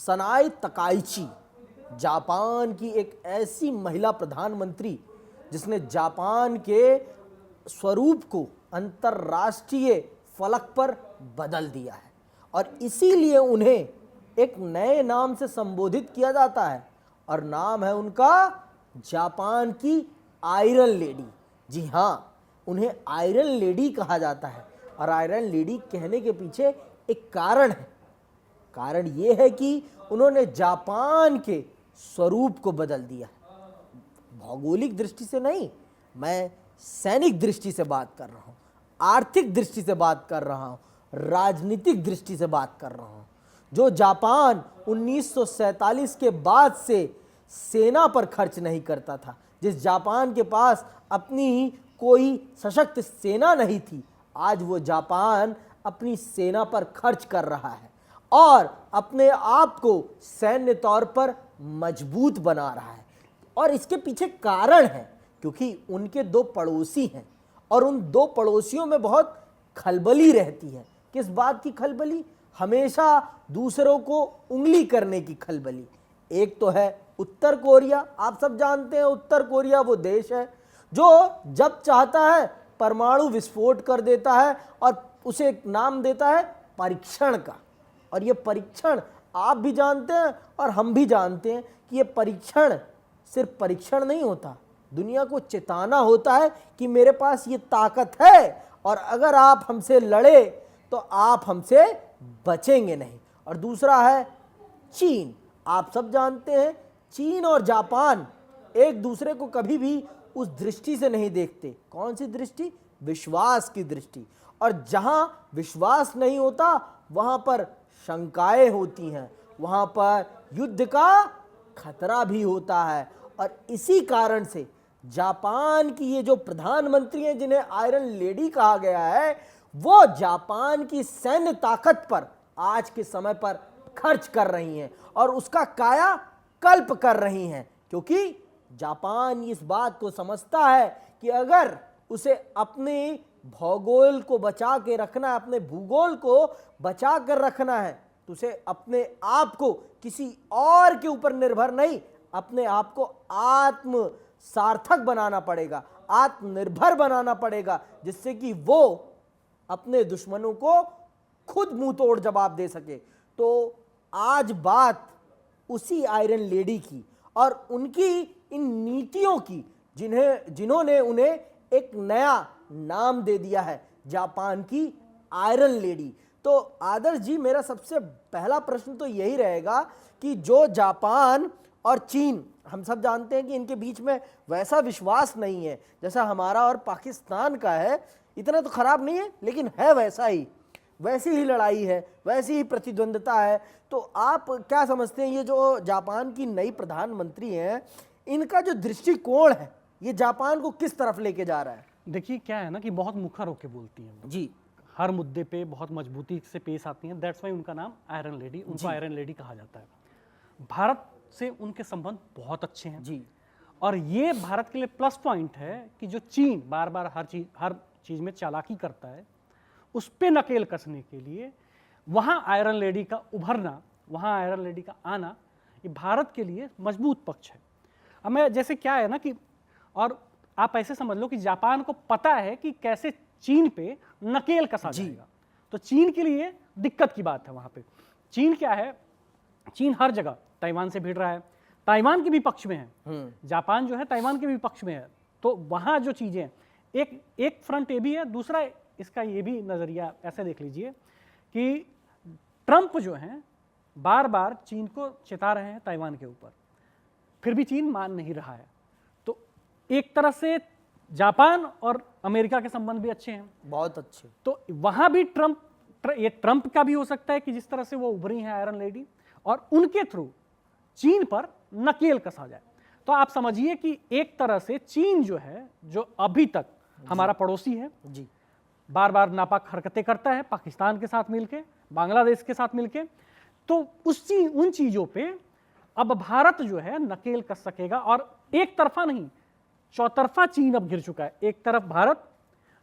सनाए Takaichi Japan की एक ऐसी महिला प्रधानमंत्री जिसने जापान के स्वरूप को अंतर्राष्ट्रीय फलक पर बदल दिया है और इसीलिए उन्हें एक नए नाम से संबोधित किया जाता है और नाम है उनका जापान की आयरन लेडी। जी हाँ, उन्हें आयरन लेडी कहा जाता है और आयरन लेडी कहने के पीछे एक कारण है। कारण ये है कि उन्होंने जापान के स्वरूप को बदल दिया है। भौगोलिक दृष्टि से नहीं, मैं सैनिक दृष्टि से बात कर रहा हूँ, आर्थिक दृष्टि से बात कर रहा हूँ, राजनीतिक दृष्टि से बात कर रहा हूँ। जो जापान 1947 के बाद से सेना पर खर्च नहीं करता था, जिस जापान के पास अपनी कोई सशक्त सेना नहीं थी, आज वो जापान अपनी सेना पर खर्च कर रहा है और अपने आप को सैन्य तौर पर मजबूत बना रहा है। और इसके पीछे कारण है क्योंकि उनके दो पड़ोसी हैं और उन दो पड़ोसियों में बहुत खलबली रहती है। किस बात की खलबली? हमेशा दूसरों को उंगली करने की खलबली। एक तो है उत्तर कोरिया, आप सब जानते हैं उत्तर कोरिया वो देश है जो जब चाहता है परमाणु विस्फोट कर देता है और उसे एक नाम देता है परीक्षण का। और ये परीक्षण आप भी जानते हैं और हम भी जानते हैं कि ये परीक्षण सिर्फ परीक्षण नहीं होता, दुनिया को चेताना होता है कि मेरे पास ये ताकत है और अगर आप हमसे लड़े तो आप हमसे बचेंगे नहीं। और दूसरा है चीन। आप सब जानते हैं चीन और जापान एक दूसरे को कभी भी उस दृष्टि से नहीं देखते। कौन सी दृष्टि? विश्वास की दृष्टि। और जहां विश्वास नहीं होता वहां पर शंकाएं होती हैं, वहां पर युद्ध का खतरा भी होता है। और इसी कारण से जापान की ये जो प्रधानमंत्री हैं जिन्हें आयरन लेडी कहा गया है, वो जापान की सैन्य ताकत पर आज के समय पर खर्च कर रही हैं और उसका काया कल्प कर रही हैं, क्योंकि जापान इस बात को समझता है कि अगर उसे अपने भूगोल को बचा के रखना है, अपने भूगोल को बचा कर रखना है, तो उसे अपने आप को किसी और के ऊपर निर्भर नहीं, अपने आप को आत्म सार्थक बनाना पड़ेगा, आत्मनिर्भर बनाना पड़ेगा, जिससे कि वो अपने दुश्मनों को खुद मुंह तोड़ जवाब दे सके। तो आज बात उसी आयरन लेडी की और उनकी इन नीतियों की जिन्होंने उन्हें एक नया नाम दे दिया है, जापान की आयरन लेडी। तो आदर्श जी, मेरा सबसे पहला प्रश्न तो यही रहेगा कि जो जापान और चीन, हम सब जानते हैं कि इनके बीच में वैसा विश्वास नहीं है जैसा हमारा और पाकिस्तान का है। इतना तो खराब नहीं है, लेकिन है वैसा ही, वैसी ही लड़ाई है, वैसी ही प्रतिद्वंदता है। तो आप क्या समझते हैं, ये जो जापान की नई प्रधानमंत्री हैं, इनका जो दृष्टिकोण है ये जापान को किस तरफ लेके जा रहा है? देखिए क्या है ना कि बहुत मुखर होकर बोलती हैं जी, हर मुद्दे पे बहुत मजबूती से पेश आती हैं। दैट्स वाई उनका नाम आयरन लेडी, उनको आयरन लेडी कहा जाता है। भारत से उनके संबंध बहुत अच्छे हैं जी, और ये भारत के लिए प्लस पॉइंट है कि जो चीन बार बार हर चीज में चालाकी करता है, उस पे नकेल कसने के लिए वहां आयरन लेडी का उभरना, वहां आयरन लेडी का आना, ये भारत के लिए मजबूत पक्ष है। अब मैं जैसे क्या है ना कि, और आप ऐसे समझ लो कि जापान को पता है कि कैसे चीन पे नकेल कसा जाएगा, तो चीन के लिए दिक्कत की बात है वहां पे। चीन क्या है, चीन हर जगह ताइवान से भिड़ रहा है, ताइवान के भी पक्ष में है, जापान जो है ताइवान के भी पक्ष में है। तो वहां जो चीजें, एक फ्रंट ये भी है, दूसरा इसका ये भी नजरिया ऐसे देख लीजिए कि ट्रंप जो हैं बार बार चीन को चिता रहे हैं ताइवान के ऊपर, फिर भी चीन मान नहीं रहा है। तो एक तरह से जापान और अमेरिका के संबंध भी अच्छे हैं, बहुत अच्छे। तो वहां भी ये ट्रंप का भी हो सकता है कि जिस तरह से वो उभरी हैं आयरन लेडी, और उनके थ्रू चीन पर नकेल कसा जाए। तो आप समझिए कि एक तरह से चीन जो है, जो अभी तक हमारा पड़ोसी है जी, बार बार नापाक हरकतें करता है पाकिस्तान के साथ मिलके, बांग्लादेश के साथ मिलके, तो उन चीजों पे अब भारत जो है नकेल कस सकेगा। और एक तरफा नहीं, चौतरफा चीन अब घिर चुका है। एक तरफ भारत,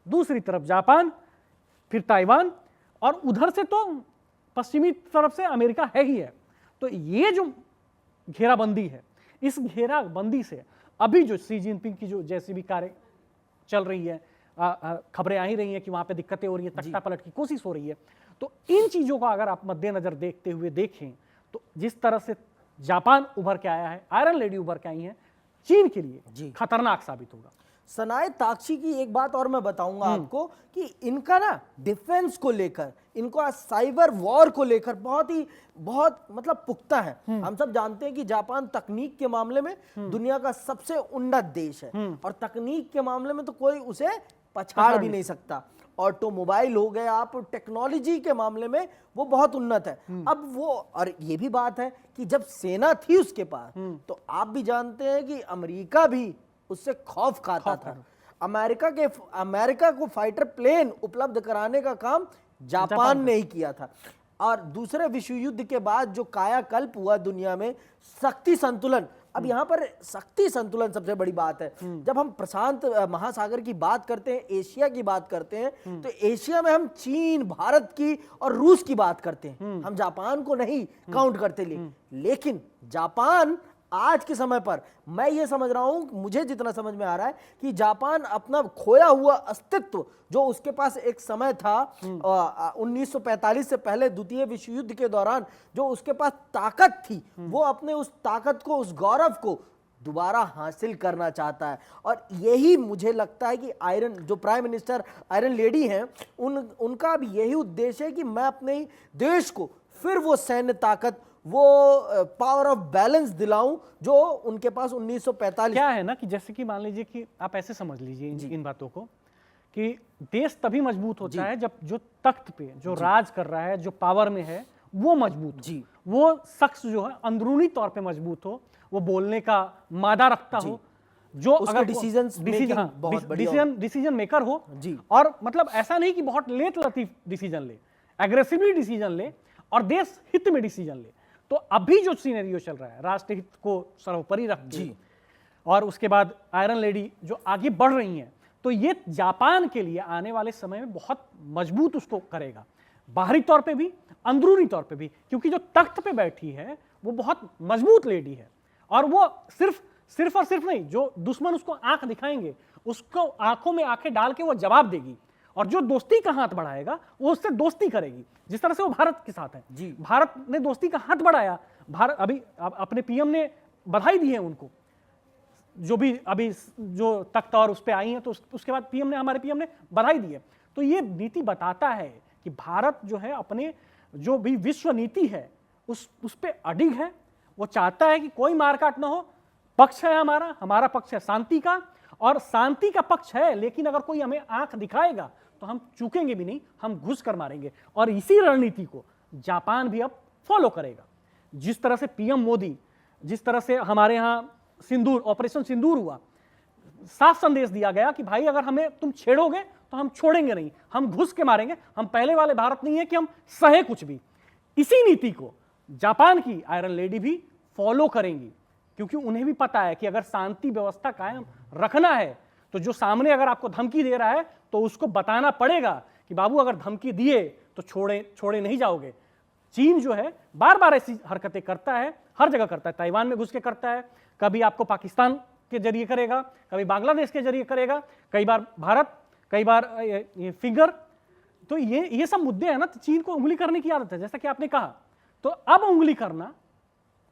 दूसरी तरफ जापान, फिर ताइवान, और उधर से तो पश्चिमी तरफ से अमेरिका है ही है। तो ये जो घेराबंदी है, इस घेराबंदी से अभी जो सी जिनपिंग की जो जैसी भी कार्य चल रही है, खबरें आ ही रही हैं कि वहां पे दिक्कतें हो रही है, तख्ता पलट की कोशिश हो रही है, तो इन चीजों का अगर आप मद्देनजर देखते हुए देखें तो जिस तरह से जापान उभर के आया है, आयरन लेडी उभर के आई है, चीन के लिए खतरनाक साबित होगा। सनाए ताक्षी की एक बात और मैं बताऊंगा आपको कि इनका ना डिफेंस को लेकर, इनको साइबर वॉर को लेकर बहुत मतलब पुख्ता है। हम सब जानते हैं कि जापान तकनीक के मामले में दुनिया का सबसे उन्नत देश है और तकनीक के मामले में तो कोई उसे पछाड़ भी नहीं सकता। ऑटोमोबाइल हो गए, आप टेक्नोलॉजी के मामले में वो बहुत उन्नत है। अब वो, और ये भी बात है कि जब सेना थी उसके पास, तो आप भी जानते हैं कि अमेरिका भी उससे खौफ खाता था। अमेरिका को फाइटर प्लेन उपलब्ध कराने का काम जापान ने ही किया था। और दूसरे विश्व युद्ध के बाद जो कायाकल्प हुआ दुनिया में, शक्ति संतुलन, अब यहाँ पर शक्ति संतुलन सबसे बड़ी बात है। जब हम प्रशांत महासागर की बात करते हैं, एशिया की बात करते हैं, तो एशिया में हम चीन, भारत की और रूस की बात करते हैं, हम जापान को नहीं काउंट करते। लेकिन जापान आज के समय पर, मैं ये समझ रहा हूं, मुझे जितना समझ में आ रहा है कि जापान अपना खोया हुआ अस्तित्व जो उसके पास एक समय था 1945 से पहले द्वितीय विश्व युद्ध के दौरान, जो उसके पास ताकत थी, वो अपने उस ताकत को, उस गौरव को दोबारा हासिल करना चाहता है। और यही मुझे लगता है कि जो प्राइम मिनिस्टर आयरन लेडी हैं, उनका भी यही उद्देश्य है कि मैं अपने ही देश को फिर वो सैन्य ताकत, वो पावर ऑफ बैलेंस दिलाऊं जो उनके पास 1945। क्या है ना कि जैसे कि मान लीजिए कि आप ऐसे समझ लीजिए इन बातों को कि देश तभी मजबूत होता है जब जो तख्त पे जो राज कर रहा है, जो पावर में है, वो मजबूत हो, वो शख्स जो है अंदरूनी तौर पे मजबूत हो, वो बोलने का मादा रखता हो, जो अगर डिसीजन मेकर हो, और मतलब ऐसा नहीं कि बहुत लेट लतीफ डिसीजन ले, एग्रेसिवली डिसीजन ले और देश हित में डिसीजन ले। तो अभी जो सीनेरियो चल रहा है, राष्ट्र हित को सर्वोपरि रख के, और उसके बाद आयरन लेडी जो आगे बढ़ रही हैं, तो ये जापान के लिए आने वाले समय में बहुत मजबूत उसको करेगा, बाहरी तौर पे भी, अंदरूनी तौर पे भी, क्योंकि जो तख्त पे बैठी है वो बहुत मजबूत लेडी है, और वो सिर्फ और सिर्फ नहीं, जो दुश्मन उसको आंख दिखाएंगे उसको आंखों में आंखें डाल के वो जवाब देगी, और जो दोस्ती का हाथ बढ़ाएगा वो उससे दोस्ती करेगी, जिस तरह से वो भारत के साथ है। भारत ने दोस्ती का हाथ बढ़ाया, भारत अभी अपने पीएम ने बधाई दी है उनको, जो भी अभी जो तख्त और उस पे आई हैं, तो उसके बाद हमारे पीएम ने बधाई दी है। तो ये नीति बताता है कि भारत जो है अपने जो भी विश्व नीति है उस पे अडिग है। वो चाहता है कि कोई मारकाट ना हो, पक्ष है हमारा पक्ष है शांति का, और शांति का पक्ष है, लेकिन अगर कोई हमें आंख दिखाएगा तो हम चूकेंगे भी नहीं, हम घुस कर मारेंगे। और इसी रणनीति को जापान भी अब फॉलो करेगा। जिस तरह से पीएम मोदी, जिस तरह से हमारे यहां ऑपरेशन सिंदूर हुआ, साफ संदेश दिया गया कि भाई अगर हमें तुम छेड़ोगे तो हम छोड़ेंगे नहीं, हम घुस के मारेंगे, हम पहले वाले भारत नहीं है कि हम सहे कुछ भी। इसी नीति को जापान की आयरन लेडी भी फॉलो करेंगी, क्योंकि उन्हें भी पता है कि अगर शांति व्यवस्था कायम रखना है तो जो सामने अगर आपको धमकी दे रहा है तो उसको बताना पड़ेगा कि बाबू अगर धमकी दिए तो छोड़े नहीं जाओगे। चीन जो है बार बार ऐसी हरकतें करता है, हर जगह करता है, ताइवान में घुस के करता है, कभी आपको पाकिस्तान के जरिए करेगा, कभी बांग्लादेश के जरिए करेगा, कई बार भारत, कई बार ये फिंगर। तो ये सब मुद्दे हैं ना, तो चीन को उंगली करने की आदत है, जैसा कि आपने कहा। तो अब उंगली करना,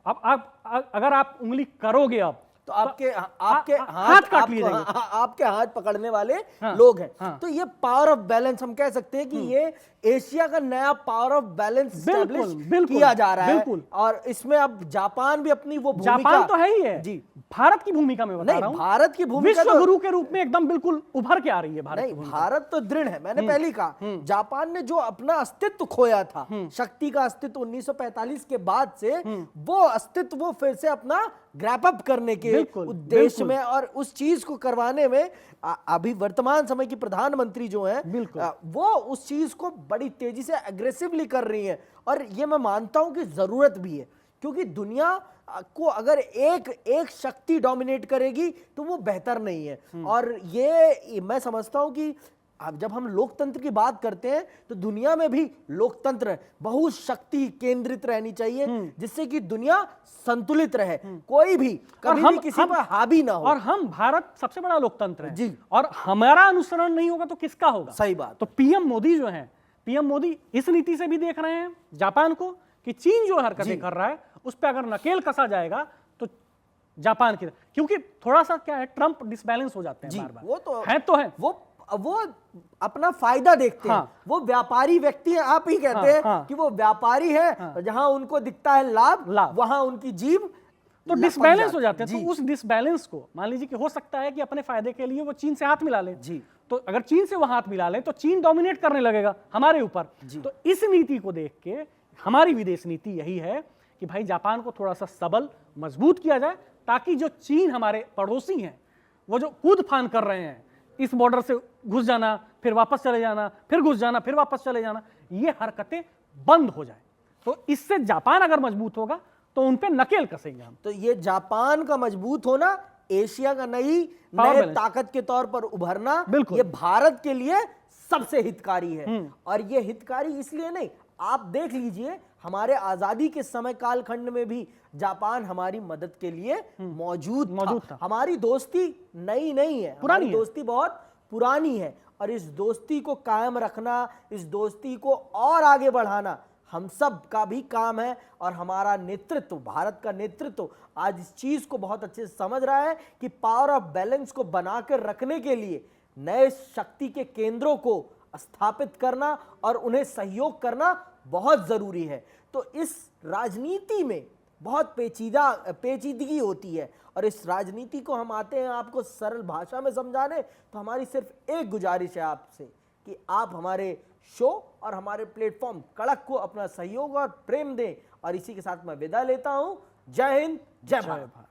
अब आप अगर आप उंगली करोगे अब तो आपके हाथ काट लिए जाएंगे, आपके हाथ पकड़ने वाले लोग हैं। तो ये पावर ऑफ बैलेंस हम कह सकते हैं कि ये एशिया का नया पावर ऑफ बैलेंस एस्टैब्लिश किया जा रहा है। और इसमें अब जापान भी अपनी वो भूमिका, जापान तो है ही है जी, भारत की भूमिका में बता रहा हूं, भारत की भूमिका विश्व गुरु के रूप में एकदम बिल्कुल उभर के आ रही है भारत। नहीं, भारत तो दृढ़ है, मैंने पहले ही कहा। जापान ने जो अपना अस्तित्व खोया था, शक्ति का अस्तित्व 1945 के बाद से, वो अस्तित्व वो फिर से अपना ग्रैप अप करने के उद्देश्य में और उस चीज को करवाने में अभी वर्तमान समय की प्रधानमंत्री जो है वो उस चीज को बड़ी तेजी से एग्रेसिवली कर रही है। और ये मैं मानता हूं कि जरूरत भी है, क्योंकि दुनिया को अगर एक शक्ति डोमिनेट करेगी तो वो बेहतर नहीं है। और ये मैं समझता हूं कि अब जब हम लोकतंत्र की बात करते हैं तो दुनिया में भी लोकतंत्र बहुशक्ति केंद्रित रहनी चाहिए, जिससे कि दुनिया संतुलित रहे, कोई भी कभी भी किसी पर हावी ना हो। और हम भारत सबसे बड़ा लोकतंत्र है जी। और हमारा अनुसरण नहीं होगा तो किसका होगा? सही बात। तो पीएम मोदी जो है, पीएम मोदी इस नीति से भी देख रहे हैं जापान को कि चीन जो हरकतें कर रहा है उस पर अगर नकेल कसा जाएगा तो जापान की, क्योंकि थोड़ा सा क्या है, ट्रंप डिसबैलेंस हो जाते हैं बार-बार। वो तो है वो अपना फायदा देखते हैं। वो व्यापारी व्यक्ति हैं, आप ही कहते हैं कि वो व्यापारी है, जहां उनको दिखता है लाभ वहां उनकी जीभ तो डिसबैलेंस हो जाते हैं। तो उस डिसबैलेंस को मान लीजिए कि हो सकता है कि अपने फायदे के लिए वो चीन से हाथ मिला ले जी। तो अगर चीन से वो हाथ मिला ले तो चीन डोमिनेट करने लगेगा हमारे ऊपर। तो इस नीति को देख के हमारी विदेश नीति यही है कि भाई जापान को थोड़ा सा सबल मजबूत किया जाए, ताकि जो चीन हमारे पड़ोसी हैं वो जो कूद फान कर रहे हैं, इस बॉर्डर से घुस जाना फिर वापस चले जाना, फिर घुस जाना फिर वापस चले जाना, ये हरकतें बंद हो जाए। तो इससे जापान अगर मजबूत होगा तो उन पे नकेल कसेंगे हम। तो ये जापान का मजबूत होना, एशिया का नए ताकत के तौर पर उभरना, ये भारत के लिए सबसे हितकारी है। और ये हितकारी इसलिए नहीं, आप देख लीजिए हमारे आजादी के समय कालखंड में भी जापान हमारी मदद के लिए मौजूद था। हमारी दोस्ती नई नहीं है, हमारी दोस्ती बहुत पुरानी है। और इस दोस्ती को कायम रखना, इस दोस्ती को और आगे बढ़ाना हम सब का भी काम है। और हमारा नेतृत्व, भारत का नेतृत्व आज इस चीज को बहुत अच्छे से समझ रहा है कि पावर ऑफ बैलेंस को बनाकर रखने के लिए नए शक्ति के केंद्रों को स्थापित करना और उन्हें सहयोग करना बहुत जरूरी है। तो इस राजनीति में बहुत पेचीदगी होती है, और इस राजनीति को हम आते हैं आपको सरल भाषा में समझाने। तो हमारी सिर्फ एक गुजारिश है आपसे कि आप हमारे शो और हमारे प्लेटफॉर्म कड़क को अपना सहयोग और प्रेम दें। और इसी के साथ मैं विदा लेता हूं। जय हिंद, जय भारत।